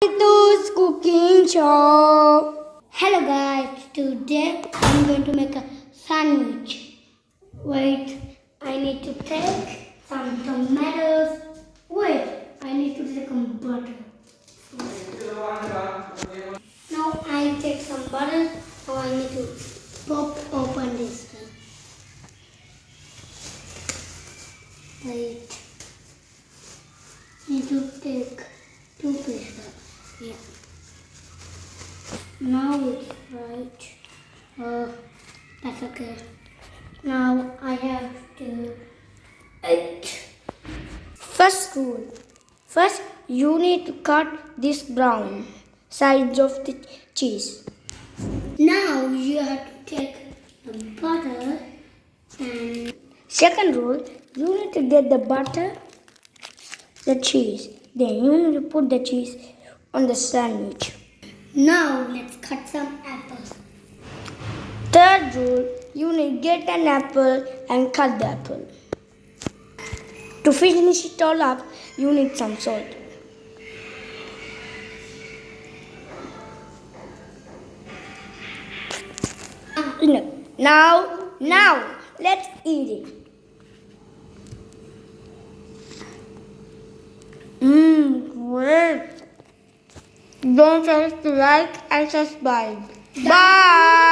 Too's cooking show. Hello guys, today I'm going to make a sandwich. Wait, I need to take some tomatoes. Wait, I need to take some butter. Now I take some butter. Now I need to pop open this thing. Wait, need to take two pieces. Yeah. Now it's right. That's okay. Now I have to eat. First rule. First, you need to cut this brown sides of the cheese. Now you have to take the butter and Second rule, you need to get the butter, the cheese. Then you need to put the cheese on the sandwich. now let's cut some apples. Third rule, you need to get an apple and cut the apple. To finish it all up, you need some salt. Now, let's eat it. Great. Don't forget to like and subscribe. Bye.